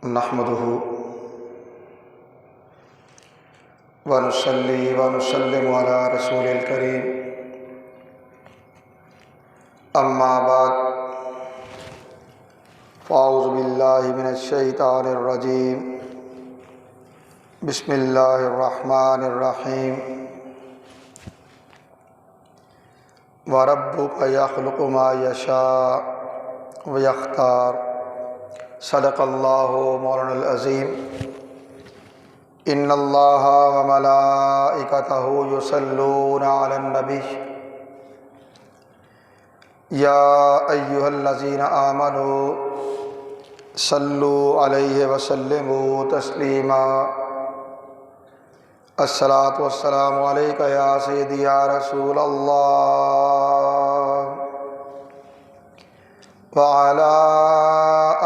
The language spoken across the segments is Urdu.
نحمده ونصلي ونسلم على رسول الكريم اما بعد فاعوذ بالله من الشيطان الرجيم بسم الله الرحمن الرحيم وربك يخلق ما يشاء ويختار صدق اللہ مولانا العظیم ان اللہ وملائکتہ یصلون علی النبی یا ایہا الذین آمنوا صلوا علیہ وسلموا تسلیما الصلاۃ والسلام علیک یا سیدی یا رسول اللہ وعلى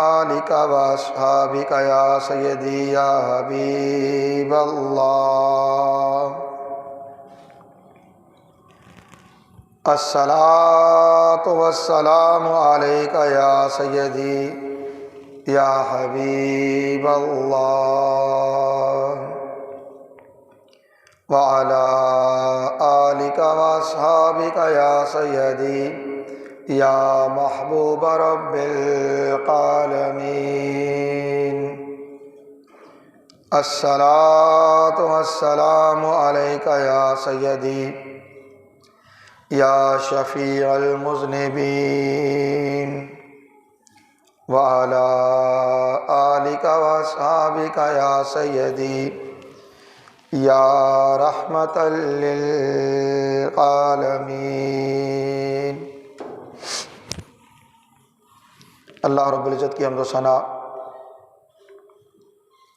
آلك وأصحابك يا سيدي يا حبيب الله الصلاة والسلام عليك يا سيدي يا حبيب الله وعلى آلك وأصحابك يا سيدي یا محبوب رب العالمین الصلاۃ والسلام علیک یا سیدی یا شفیع المذنبین وعلی آلک واصحابک یا سیدی یا رحمۃ للعالمین۔ اللہ رب العزت کی حمد و ثنا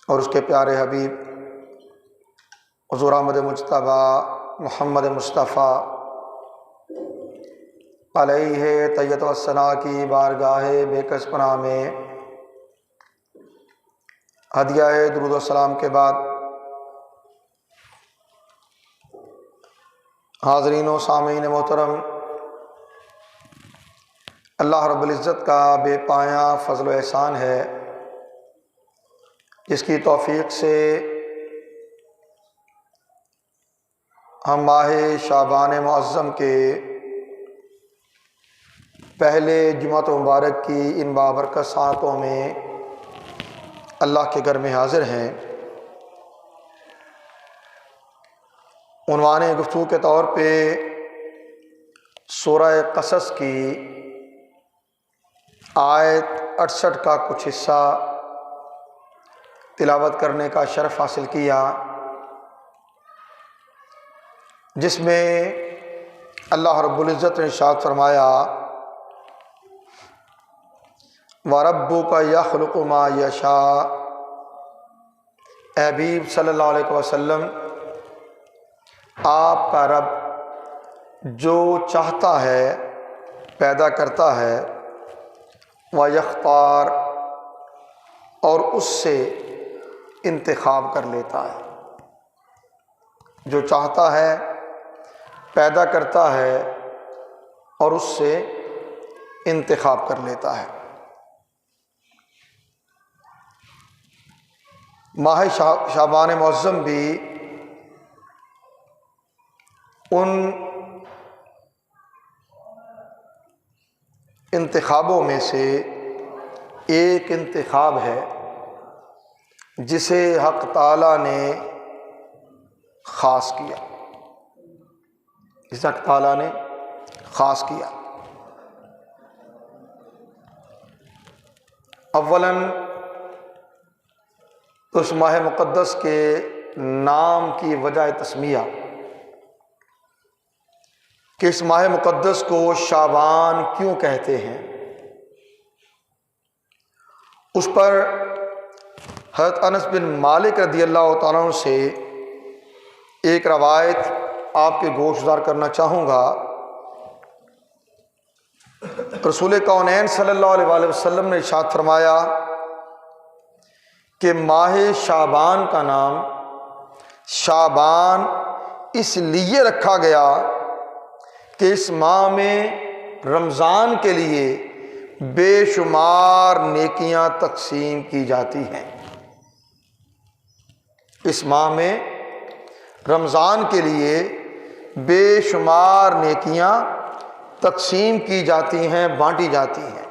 اور اس کے پیارے حبیب حضور احمد مجتبیٰ محمد مصطفیٰ علیہ تحیت و ثنا کی بارگاہ بے کس پناہ میں ہدیہ درود و سلام کے بعد حاضرین و سامعین محترم، اللہ رب العزت کا بے پایاں فضل و احسان ہے جس کی توفیق سے ہم ماہ شعبان معظم کے پہلے جمعۃ مبارک کی ان بابرکت ساعتوں میں اللہ کے گھر میں حاضر ہیں۔ عنوان گفتگو کے طور پہ سورہ قصص کی آیت 68 کا کچھ حصہ تلاوت کرنے کا شرف حاصل کیا، جس میں اللہ رب العزت نے ارشاد فرمایا وَرَبُّكَ يَخْلُقُ مَا يَشَاءُ۔ اے حبیب صلی اللہ علیہ وسلم، آپ کا رب جو چاہتا ہے پیدا کرتا ہے، وَيَخْتَارُ، اور اس سے انتخاب کر لیتا ہے۔ جو چاہتا ہے پیدا کرتا ہے اور اس سے انتخاب کر لیتا ہے۔ ماہ شعبان معظم بھی ان انتخابوں میں سے ایک انتخاب ہے جسے حق تعالیٰ نے خاص کیا، جسے حق تعالیٰ نے خاص کیا۔ اولاً اس ماہ مقدس کے نام کی وجہ تسمیہ کہ اس ماہ مقدس کو شعبان کیوں کہتے ہیں، اس پر حضرت انس بن مالک رضی اللہ تعالیٰ عنہ سے ایک روایت آپ کے گوش گزار کرنا چاہوں گا۔ رسول کونین صلی اللہ علیہ وآلہ وسلم نے ارشاد فرمایا کہ ماہ شعبان کا نام شعبان اس لیے رکھا گیا کہ اس ماہ میں رمضان کے لیے بے شمار نیکیاں تقسیم کی جاتی ہیں۔ اس ماہ میں رمضان کے لیے بے شمار نیکیاں تقسیم کی جاتی ہیں، بانٹی جاتی ہیں۔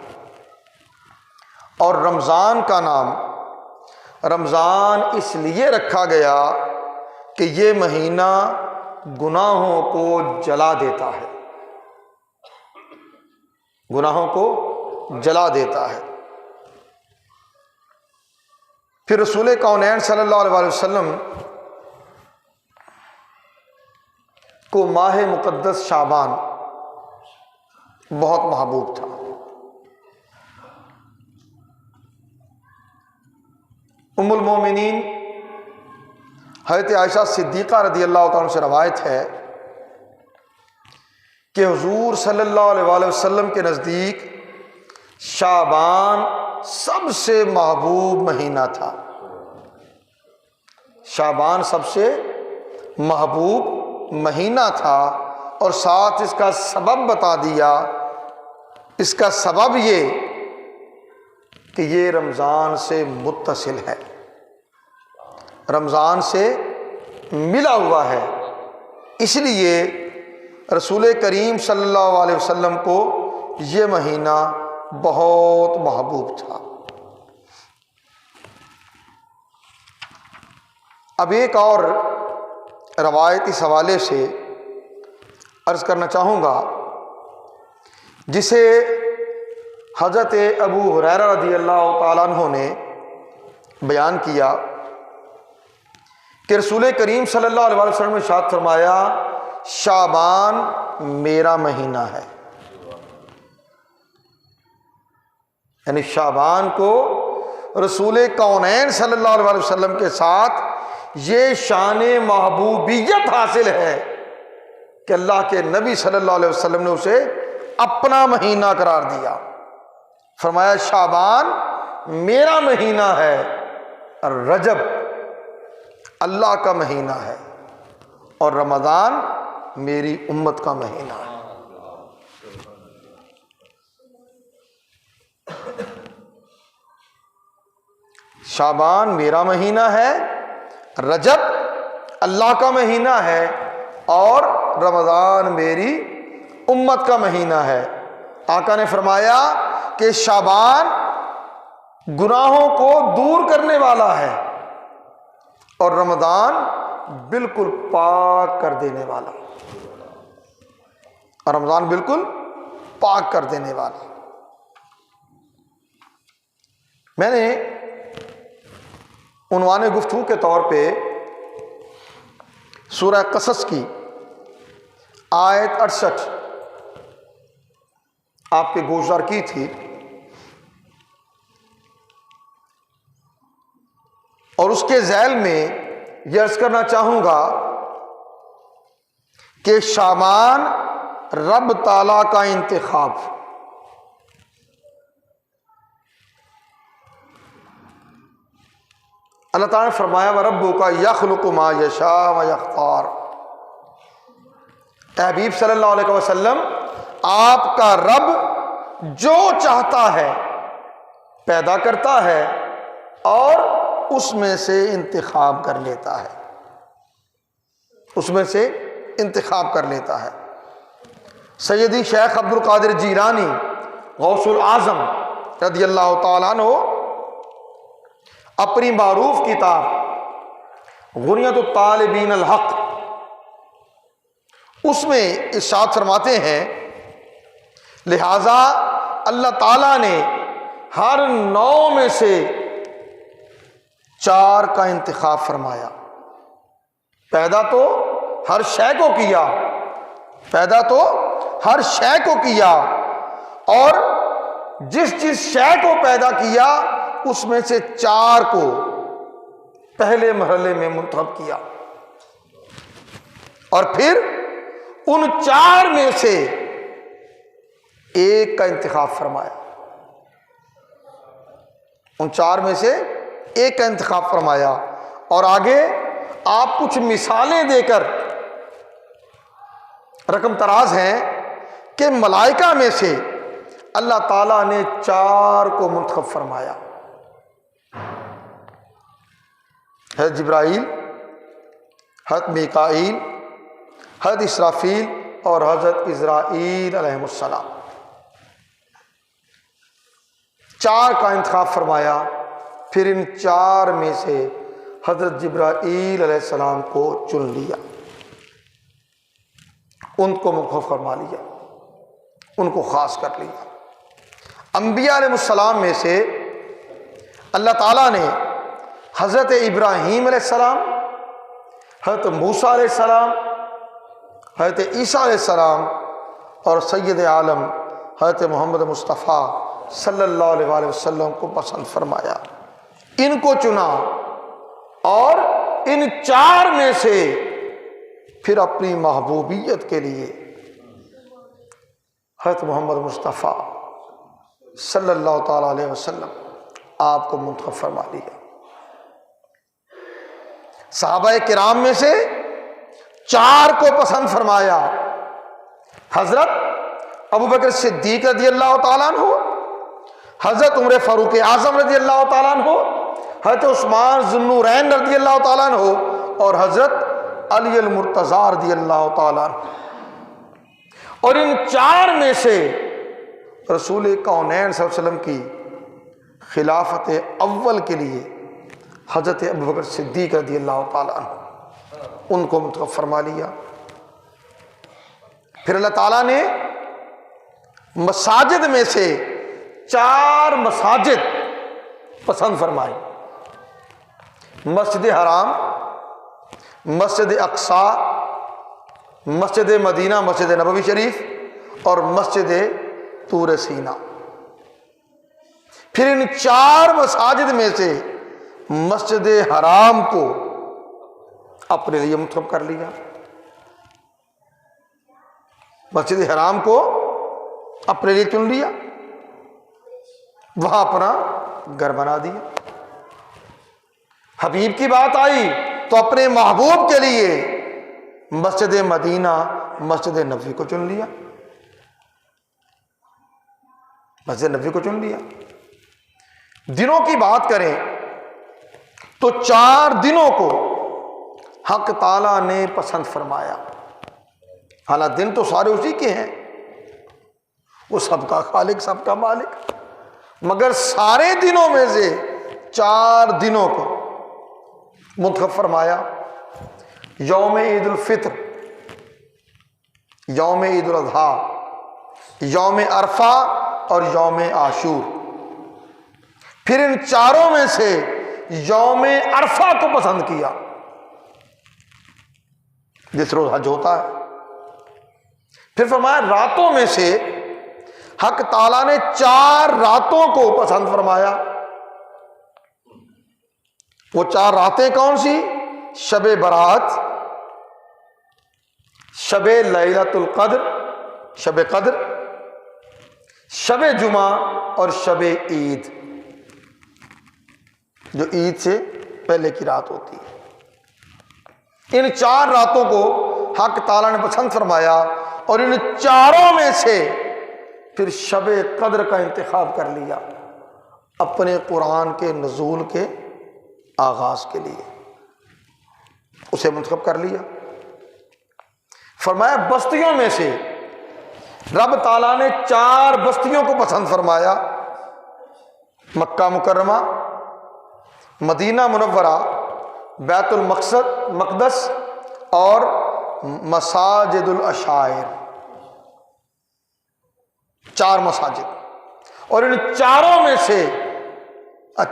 اور رمضان کا نام رمضان اس لیے رکھا گیا کہ یہ مہینہ گناہوں کو جلا دیتا ہے، گناہوں کو جلا دیتا ہے۔ پھر رسول کونین صلی اللہ علیہ وسلم کو ماہ مقدس شعبان بہت محبوب تھا۔ ام المومنین حضرت عائشہ صدیقہ رضی اللہ تعالیٰ عنہ سے روایت ہے کہ حضور صلی اللہ علیہ وسلم کے نزدیک شعبان سب سے محبوب مہینہ تھا۔ شعبان سب سے محبوب مہینہ تھا، اور ساتھ اس کا سبب بتا دیا۔ اس کا سبب یہ کہ یہ رمضان سے متصل ہے، رمضان سے ملا ہوا ہے، اس لیے رسول کریم صلی اللہ علیہ وسلم کو یہ مہینہ بہت محبوب تھا۔ اب ایک اور روایت اس حوالے سے عرض کرنا چاہوں گا، جسے حضرت ابو ہریرہ رضی اللہ تعالیٰ عنہ نے بیان کیا کہ رسول کریم صلی اللہ علیہ وسلم نے ارشاد فرمایا، شعبان میرا مہینہ ہے۔ یعنی شعبان کو رسول کونین صلی اللہ علیہ وسلم کے ساتھ یہ شان محبوبیت حاصل ہے کہ اللہ کے نبی صلی اللہ علیہ وسلم نے اسے اپنا مہینہ قرار دیا۔ فرمایا شعبان میرا مہینہ ہے، اور رجب اللہ کا مہینہ ہے، اور رمضان میری امت کا مہینہ ہے۔ شعبان میرا مہینہ ہے، رجب اللہ کا مہینہ ہے، اور رمضان میری امت کا مہینہ ہے۔ آقا نے فرمایا کہ شعبان گناہوں کو دور کرنے والا ہے، اور رمضان بالکل پاک کر دینے والا، اور رمضان بالکل پاک کر دینے والا۔ میں نے عنوان گفتگو کے طور پہ سورہ قصص کی آیت 68 آپ کے گوشوار کی تھی، اور اس کے ذیل میں یہ عرض کرنا چاہوں گا کہ شعبان رب تعالیٰ کا انتخاب۔ اللہ تعالیٰ نے فرمایا وَرَبُّكَ يَخْلُقُ مَا يَشَاءُ وَيَخْتَارُ۔ اے حبیب صلی اللہ علیہ وسلم، آپ کا رب جو چاہتا ہے پیدا کرتا ہے، اور اس میں سے انتخاب کر لیتا ہے، اس میں سے انتخاب کر لیتا ہے۔ سیدی شیخ عبد القادر جیلانی غوث الاعظم رضی اللہ تعالیٰ عنہ اپنی معروف کتاب غنیۃ الطالبین الحق، اس میں ارشاد فرماتے ہیں، لہذا اللہ تعالیٰ نے ہر 9 میں سے 4 کا انتخاب فرمایا۔ پیدا تو ہر شے کو کیا، پیدا تو ہر شے کو کیا، اور جس شے کو پیدا کیا اس میں سے 4 کو پہلے مرحلے میں منتخب کیا، اور پھر ان 4 میں سے 1 کا انتخاب فرمایا، ان 4 میں سے 1 کا انتخاب فرمایا۔ اور آگے آپ کچھ مثالیں دے کر رقم تراز ہیں کہ ملائکہ میں سے اللہ تعالیٰ نے 4 کو منتخب فرمایا، حضرت جبرائیل، حضرت میکائیل، حضرت اسرافیل اور حضرت اسرائیل علیہ السلام، 4 کا انتخاب فرمایا۔ پھر ان 4 میں سے حضرت جبرائیل علیہ السلام کو چن لیا، ان کو منتخب فرما لیا، ان کو خاص کر لیا۔ انبیاء علیہ السلام میں سے اللہ تعالیٰ نے حضرت ابراہیم علیہ السلام، حضرت موسیٰ علیہ السلام، حضرت عیسیٰ علیہ السلام اور سید عالم حضرت محمد مصطفیٰ صلی اللہ علیہ وسلم کو پسند فرمایا، ان کو چنا، اور ان 4 میں سے پھر اپنی محبوبیت کے لیے حضرت محمد مصطفیٰ صلی اللہ تعالیٰ علیہ وسلم آپ کو منتخب فرما لیا۔ صحابہ کرام میں سے 4 کو پسند فرمایا، حضرت ابوبکر صدیق رضی اللہ تعالیٰ عنہ، حضرت عمر فاروق اعظم رضی اللہ تعالیٰ عنہ، حضرت عثمان ذو النورین رضی اللہ تعالیٰ عنہ، اور حضرت علی المرتضیٰ رضی اللہ تعالیٰ عنہ۔ اور ان 4 میں سے رسول کونین صلی اللہ علیہ وسلم کی خلافت اول کے لیے حضرت ابوبکر صدیق رضی اللہ تعالیٰ عنہ، ان کو منتخب فرما لیا۔ پھر اللہ تعالیٰ نے مساجد میں سے 4 مساجد پسند فرمائی، مسجد حرام، مسجد اقصی، مسجد مدینہ، مسجد نبوی شریف، اور مسجد طور سینا۔ پھر ان 4 مساجد میں سے مسجد حرام کو اپنے لیے منتخب کر لیا، مسجد حرام کو اپنے لیے چن لیا، وہاں اپنا گھر بنا دیا۔ حبیب کی بات آئی تو اپنے محبوب کے لیے مسجد مدینہ، مسجد نبوی کو چن لیا، مسجد نبوی کو چن لیا۔ دنوں کی بات کریں تو 4 دنوں کو حق تعالیٰ نے پسند فرمایا، حالانکہ دن تو سارے اسی کے ہیں، وہ سب کا خالق، سب کا مالک، مگر سارے دنوں میں سے 4 دنوں کو منتخب فرمایا۔ یوم عید الفطر، یوم عید الاضحیٰ، یوم عرفہ اور یوم عاشور۔ پھر ان 4 میں سے یوم عرفہ کو پسند کیا، جس روز حج ہوتا ہے۔ پھر فرمایا راتوں میں سے حق تعالیٰ نے 4 راتوں کو پسند فرمایا۔ وہ 4 راتیں کون سی؟ شب برات، شب لیلۃ القدر، شب قدر، شب جمعہ اور شب عید، جو عید سے پہلے کی رات ہوتی ہے۔ ان 4 راتوں کو حق تعالیٰ نے پسند فرمایا، اور ان 4 میں سے پھر شب قدر کا انتخاب کر لیا اپنے قرآن کے نزول کے آغاز کے لیے، اسے منتخب کر لیا۔ فرمایا بستیوں میں سے رب تعالیٰ نے 4 بستیوں کو پسند فرمایا، مکہ مکرمہ، مدینہ منورہ، بیت المقدس اور مساجد العشائر، 4 مساجد۔ اور ان 4 میں سے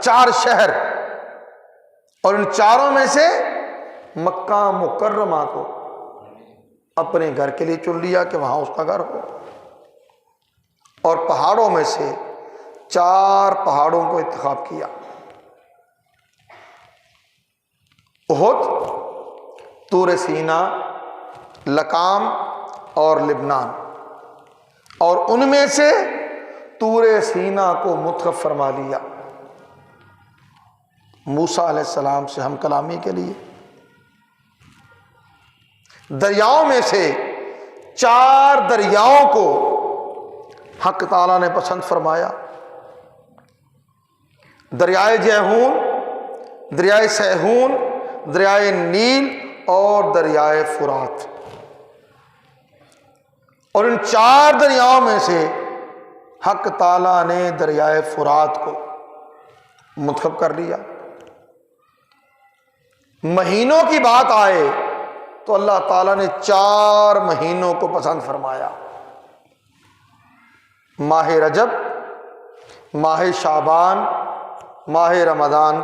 4 شہر، اور ان 4 میں سے مکہ مکرمہ کو اپنے گھر کے لیے چن لیا کہ وہاں اس کا گھر ہو، اور پہاڑوں میں سے 4 پہاڑوں کو انتخاب کیا، احد، طور سینا، لقام اور لبنان۔ اور ان میں سے طور سینا کو منتخب فرما لیا موسیٰ علیہ السلام سے ہم کلامی کے لیے۔ دریاؤں میں سے 4 دریاؤں کو حق تعالیٰ نے پسند فرمایا۔ دریائے جیحون، دریائے سیحون، دریائے نیل اور دریائے فرات، اور ان 4 دریاؤں میں سے حق تعالیٰ نے دریائے فرات کو منتخب کر لیا۔ مہینوں کی بات آئے تو اللہ تعالیٰ نے 4 مہینوں کو پسند فرمایا، ماہ رجب، ماہ شعبان، ماہ رمضان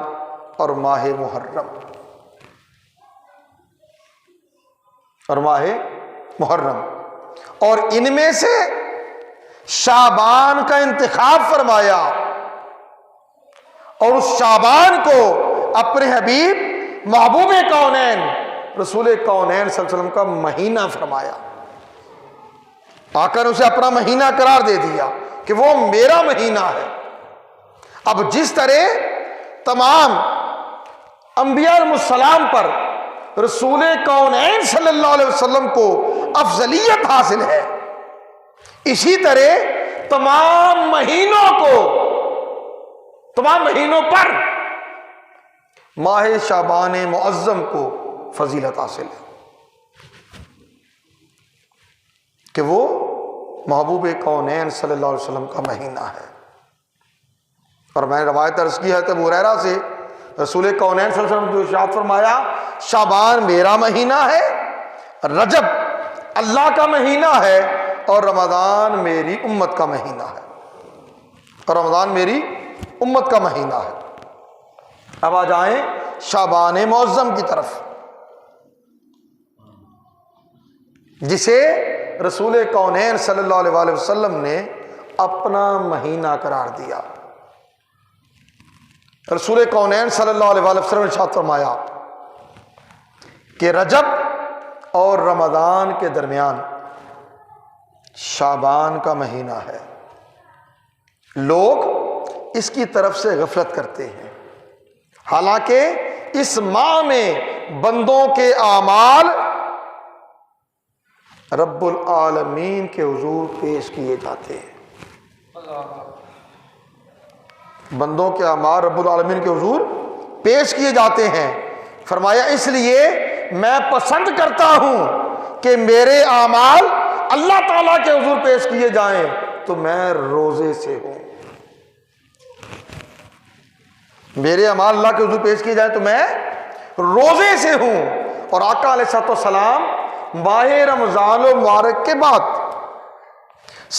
اور ماہ محرم، اور ماہ محرم، اور ان میں سے شعبان کا انتخاب فرمایا، اور اس شعبان کو اپنے حبیب محبوب کونین رسول کونین صلی اللہ علیہ وسلم کا مہینہ فرمایا، آ کر اسے اپنا مہینہ قرار دے دیا کہ وہ میرا مہینہ ہے۔ اب جس طرح تمام انبیاء علیہ السلام پر رسول کونین صلی اللہ علیہ وسلم کو افضلیت حاصل ہے، اسی طرح تمام مہینوں پر ماہ شعبان معظم کو فضیلت حاصل ہے کہ وہ محبوب کونین صلی اللہ علیہ وسلم کا مہینہ ہے۔ اور میں نے روایت عرض کی ہے ابو ہریرہ سے، رسول کونین صلی اللہ علیہ وسلم جو ارشاد فرمایا، شعبان میرا مہینہ ہے، رجب اللہ کا مہینہ ہے، اور رمضان میری امت کا مہینہ ہے، اور رمضان میری امت کا مہینہ ہے۔ اب آ جائیں شعبان معظم کی طرف، جسے رسول کونین صلی اللہ علیہ وسلم نے اپنا مہینہ قرار دیا۔ رسول کونین صلی اللہ علیہ وسلم نے ارشاد فرمایا کہ رجب اور رمضان کے درمیان شعبان کا مہینہ ہے، لوگ اس کی طرف سے غفلت کرتے ہیں، حالانکہ اس ماہ میں بندوں کے اعمال رب العالمین کے حضور پیش کیے جاتے ہیں، بندوں کے اعمال رب العالمین کے حضور پیش کیے جاتے ہیں۔ فرمایا اس لیے میں پسند کرتا ہوں کہ میرے اعمال اللہ تعالیٰ کے حضور پیش کیے جائیں تو میں روزے سے ہوں، میرے اعمال اللہ کے حضور پیش کیے جائیں تو میں روزے سے ہوں۔ اور آقا علیہ الصلوۃ والسلام ماہ رمضان المبارک کے بعد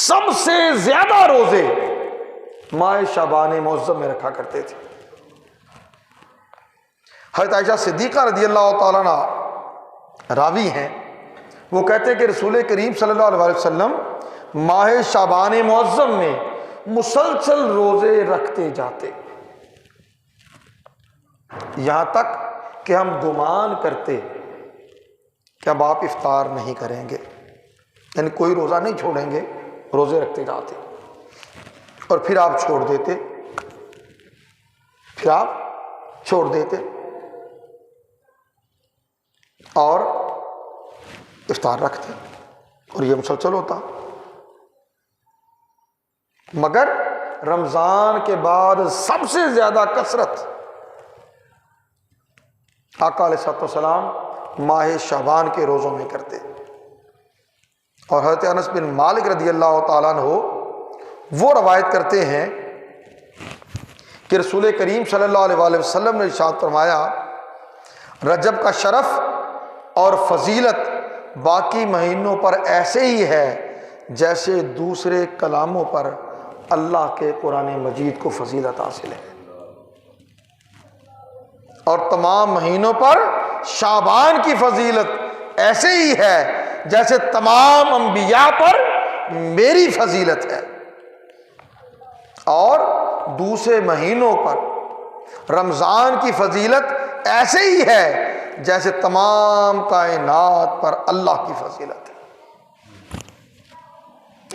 سب سے زیادہ روزے ماہ شعبان معظم میں رکھا کرتے تھے۔ حضرت عائشہ صدیقہ رضی اللہ تعالیٰ عنہ راوی ہیں، وہ کہتے ہیں کہ رسول کریم صلی اللہ علیہ وسلم ماہ شعبان معظم میں مسلسل روزے رکھتے جاتے، یہاں تک کہ ہم گمان کرتے کہ اب آپ افطار نہیں کریں گے، یعنی کوئی روزہ نہیں چھوڑیں گے، روزے رکھتے جاتے، اور پھر آپ چھوڑ دیتے اور افطار رکھتے، اور یہ مسلسل ہوتا۔ مگر رمضان کے بعد سب سے زیادہ کثرت آقا علیہ الصلوۃ والسلام ماہ شعبان کے روزوں میں کرتے، اور حضرت انس بن مالک رضی اللہ تعالیٰ عنہ وہ روایت کرتے ہیں کہ رسول کریم صلی اللہ علیہ وسلم نے ارشاد فرمایا، رجب کا شرف اور فضیلت باقی مہینوں پر ایسے ہی ہے جیسے دوسرے کلاموں پر اللہ کے قرآن مجید کو فضیلت حاصل ہے، اور تمام مہینوں پر شعبان کی فضیلت ایسے ہی ہے جیسے تمام انبیاء پر میری فضیلت ہے، اور دوسرے مہینوں پر رمضان کی فضیلت ایسے ہی ہے جیسے تمام کائنات پر اللہ کی فضیلت ہے،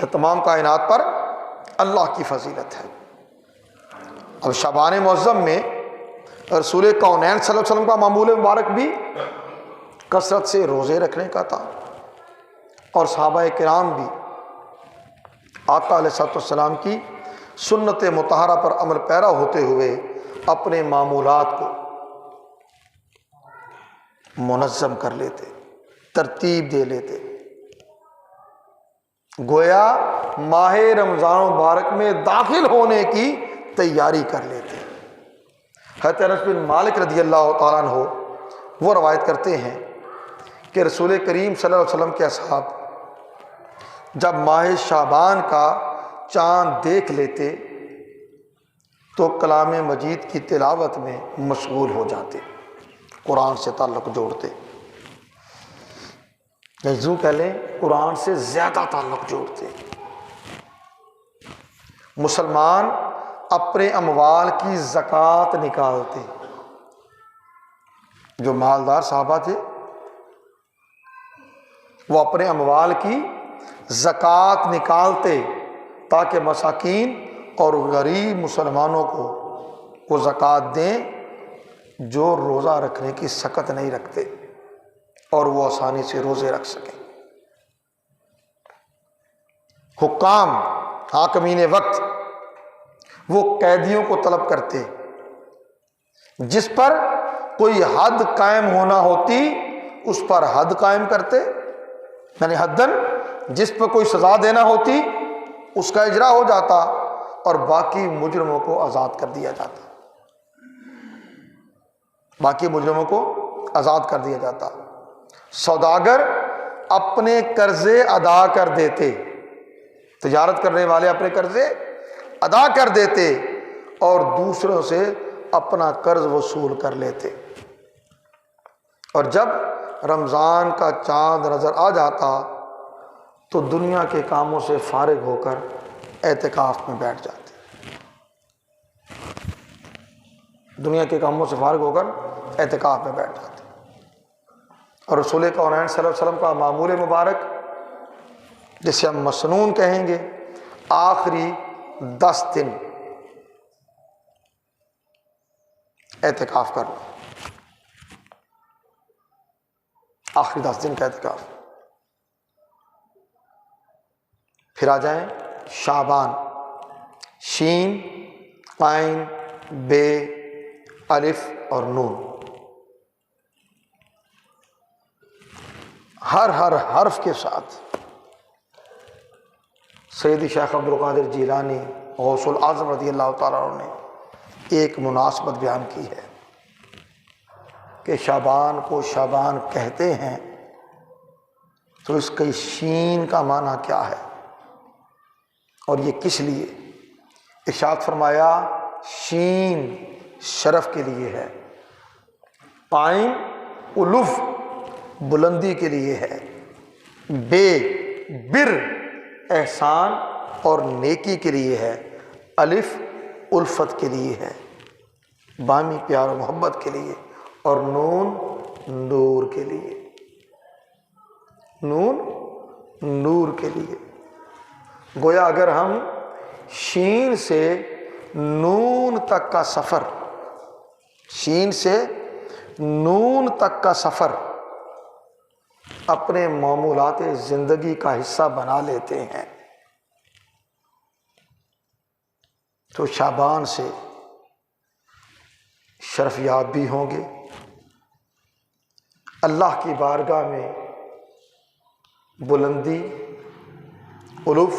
تمام کائنات پر اللہ کی فضیلت ہے۔ اب شعبان معظم میں رسول کونین صلی اللہ علیہ وسلم کا معمول مبارک بھی کثرت سے روزے رکھنے کا تھا، اور صحابہ کرام بھی آقا علیہ السلام کی سنت مطہرہ پر عمل پیرا ہوتے ہوئے اپنے معمولات کو منظم کر لیتے، ترتیب دے لیتے، گویا ماہ رمضان مبارک میں داخل ہونے کی تیاری کر لیتے۔ حضرت انس بن مالک رضی اللہ تعالیٰ عنہ وہ روایت کرتے ہیں کہ رسول کریم صلی اللہ علیہ وسلم کے اصحاب جب ماہ شعبان کا چاند دیکھ لیتے تو کلام مجید کی تلاوت میں مشغول ہو جاتے، قرآن سے تعلق جوڑتے، یوں کہہ لیں قرآن سے زیادہ تعلق جوڑتے۔ مسلمان اپنے اموال کی زکوٰۃ نکالتے، جو مالدار صحابہ تھے وہ اپنے اموال کی زکوٰۃ نکالتے تاکہ مساکین اور غریب مسلمانوں کو وہ زکوٰۃ دیں جو روزہ رکھنے کی سخت نہیں رکھتے اور وہ آسانی سے روزے رکھ سکیں۔ حکام حاکمین وقت وہ قیدیوں کو طلب کرتے، جس پر کوئی حد قائم ہونا ہوتی اس پر حد قائم کرتے، یعنی حدن جس پر کوئی سزا دینا ہوتی اس کا اجرا ہو جاتا اور باقی مجرموں کو آزاد کر دیا جاتا، باقی مجرموں کو آزاد کر دیا جاتا۔ سوداگر اپنے قرضے ادا کر دیتے، تجارت کرنے والے اپنے قرضے ادا کر دیتے اور دوسروں سے اپنا قرض وصول کر لیتے، اور جب رمضان کا چاند نظر آ جاتا تو دنیا کے کاموں سے فارغ ہو کر اعتکاف میں بیٹھ جاتے، دنیا کے کاموں سے فارغ ہو کر اعتکاف میں بیٹھ جاتے۔ اور رسول کونین صلی اللہ علیہ وسلم کا معمول مبارک جسے ہم مسنون کہیں گے، آخری 10 دن اعتکاف کرنا، آخری 10 دن کا اعتکاف۔ پھر آ جائیں شعبان، شین، قائن، بے، الف اور نون، ہر حرف کے ساتھ سیدی شیخ عبد القادر جیلانی غوث الاعظم رضی اللہ تعالیٰ عنہ نے ایک مناسبت بیان کی ہے کہ شعبان کو شعبان کہتے ہیں تو اس کے شین کا معنی کیا ہے اور یہ کس لیے؟ ارشاد فرمایا شین شرف کے لیے ہے، قائن الف بلندی کے لیے ہے، بے بر احسان اور نیکی کے لیے ہے، الف الفت کے لیے ہے، بامی پیار و محبت کے لیے، اور نون نور کے لیے، نون نور کے لیے۔ گویا اگر ہم شین سے نون تک کا سفر، شین سے نون تک کا سفر اپنے معمولات زندگی کا حصہ بنا لیتے ہیں تو شعبان سے شرف یاب بھی ہوں گے، اللہ کی بارگاہ میں بلندی، الف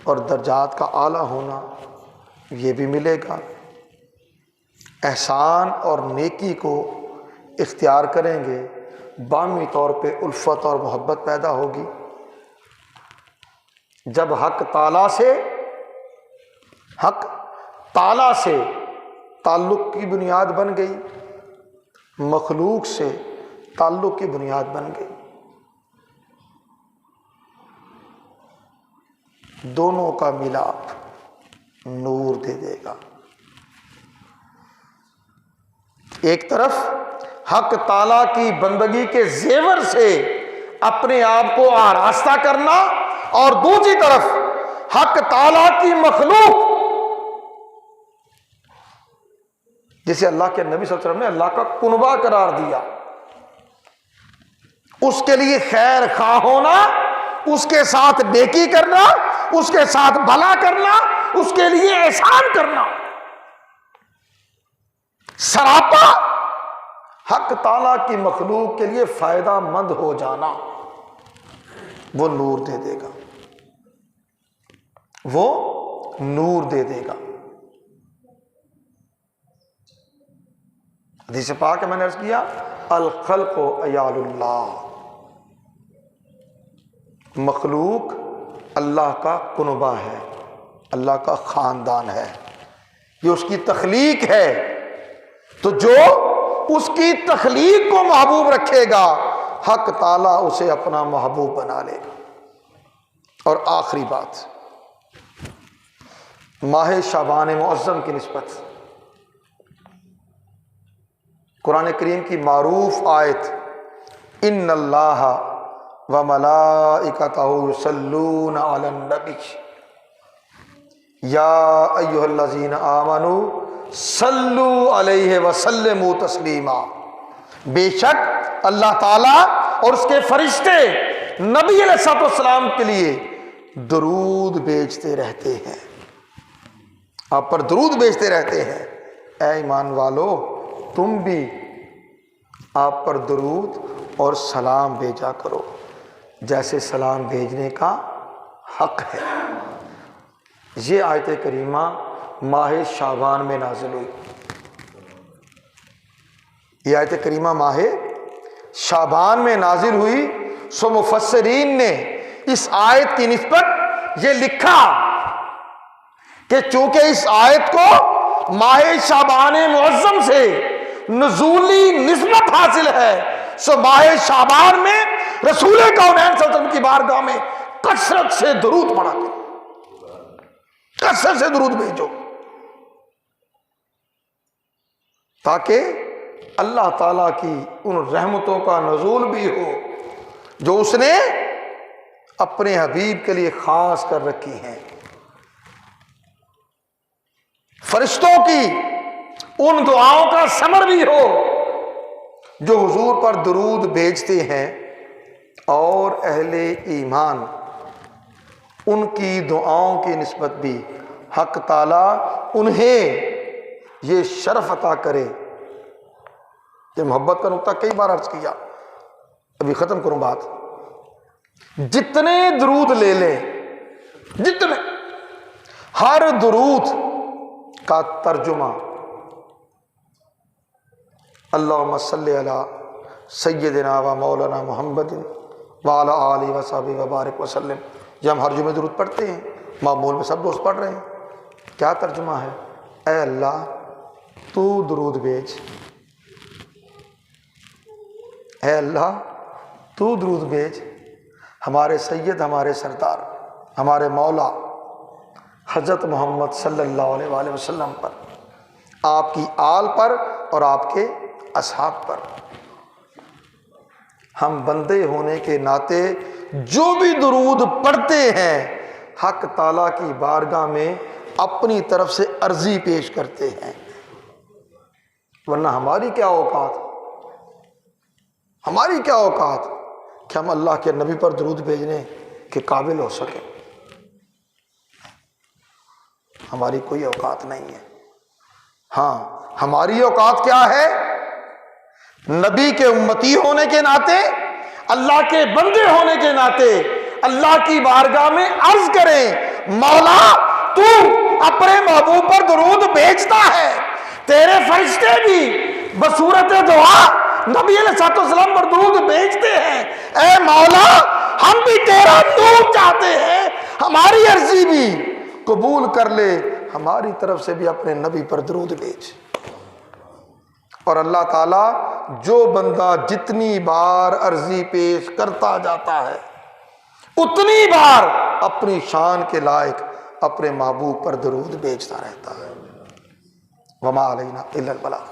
اور درجات کا اعلیٰ ہونا یہ بھی ملے گا، احسان اور نیکی کو اختیار کریں گے، باہمی طور پہ الفت اور محبت پیدا ہوگی۔ جب حق تعالیٰ سے تعلق کی بنیاد بن گئی، مخلوق سے تعلق کی بنیاد بن گئی، دونوں کا ملاپ نور دے دے گا۔ ایک طرف حق تعالیٰ کی بندگی کے زیور سے اپنے آپ کو آراستہ کرنا، اور دوسری طرف حق تعالیٰ کی مخلوق جسے اللہ کے نبی صلی اللہ علیہ وسلم نے اللہ کا کنبہ قرار دیا، اس کے لیے خیر خواہ ہونا، اس کے ساتھ نیکی کرنا، اس کے ساتھ بھلا کرنا، اس کے لیے احسان کرنا، سراپا حق تعالیٰ کی مخلوق کے لیے فائدہ مند ہو جانا، وہ نور دے دے گا، وہ نور دے دے گا۔ حدیث پاک میں نے عرض کیا الخلق عیال اللہ، مخلوق اللہ کا کنبہ ہے، اللہ کا خاندان ہے، یہ اس کی تخلیق ہے، تو جو اس کی تخلیق کو محبوب رکھے گا حق تعالیٰ اسے اپنا محبوب بنا لے گا۔ اور آخری بات، ماہ شعبان معظم کی نسبت قرآن کریم کی معروف آیت ان اللہ وملائکتہ یصلون علی النبی یا ایھا الذین آمنوا صلوا علیہ وسلموا تسلیما، بے شک اللہ تعالیٰ اور اس کے فرشتے نبی علیہ الصلوۃ والسلام کے لیے درود بھیجتے رہتے ہیں، آپ پر درود بھیجتے رہتے ہیں۔ اے ایمان والو، تم بھی آپ پر درود اور سلام بھیجا کرو جیسے سلام بھیجنے کا حق ہے۔ یہ آیت کریمہ ماہ شعبان میں نازل ہوئی، یہ آیت کریمہ ماہ شعبان میں نازل ہوئی، سو مفسرین نے اس آیت کی نسبت یہ لکھا کہ چونکہ اس آیت کو ماہ شعبان معظم سے نزولی نسبت حاصل ہے، سو ماہ شعبان میں رسول کونین صلی اللہ علیہ وسلم کی بارگاہ میں کثرت سے درود پڑھا کرو، کثرت سے درود بھیجو، تاکہ اللہ تعالیٰ کی ان رحمتوں کا نزول بھی ہو جو اس نے اپنے حبیب کے لیے خاص کر رکھی ہیں، فرشتوں کی ان دعاؤں کا ثمر بھی ہو جو حضور پر درود بھیجتے ہیں، اور اہل ایمان ان کی دعاؤں کی نسبت بھی حق تعالیٰ انہیں یہ شرف عطا کرے۔ یہ محبت کا نقطہ کئی بار عرض کیا، ابھی ختم کروں بات، جتنے درود لے لیں، جتنے، ہر درود کا ترجمہ اللہم صلی علی سیدنا و مولانا محمد وعلی آلہ وصحبہ وبارک وسلم، یہ ہم ہر جمعے درود پڑھتے ہیں، معمول میں سب دوست پڑھ رہے ہیں، کیا ترجمہ ہے؟ اے اللہ تو درود بھیج، اے اللہ تو درود بھیج ہمارے سید، ہمارے سردار، ہمارے مولا حضرت محمد صلی اللہ علیہ وآلہ وسلم پر، آپ کی آل پر اور آپ کے اصحاب پر۔ ہم بندے ہونے کے ناطے جو بھی درود پڑھتے ہیں حق تعالیٰ کی بارگاہ میں اپنی طرف سے عرضی پیش کرتے ہیں، ورنہ ہماری کیا اوقات، ہماری کیا اوقات کہ ہم اللہ کے نبی پر درود بھیجنے کے قابل ہو سکیں، ہماری کوئی اوقات نہیں ہے۔ ہاں ہماری اوقات کیا ہے؟ نبی کے امتی ہونے کے ناطے، اللہ کے بندے ہونے کے ناطے اللہ کی بارگاہ میں عرض کریں، مولا تو اپنے محبوب پر درود بھیجتا ہے، تیرے فرشتے بھی بصورت دعا نبی علیہ الصلوۃ والسلام پر درود بھیجتے ہیں، اے مولا ہم بھی تیرا نور چاہتے ہیں، ہماری عرضی بھی قبول کر لے، ہماری طرف سے بھی اپنے نبی پر درود بھیج۔ اور اللہ تعالیٰ جو بندہ جتنی بار عرضی پیش کرتا جاتا ہے اتنی بار اپنی شان کے لائق اپنے محبوب پر درود بھیجتا رہتا ہے۔ وما علینا الا البلاغ۔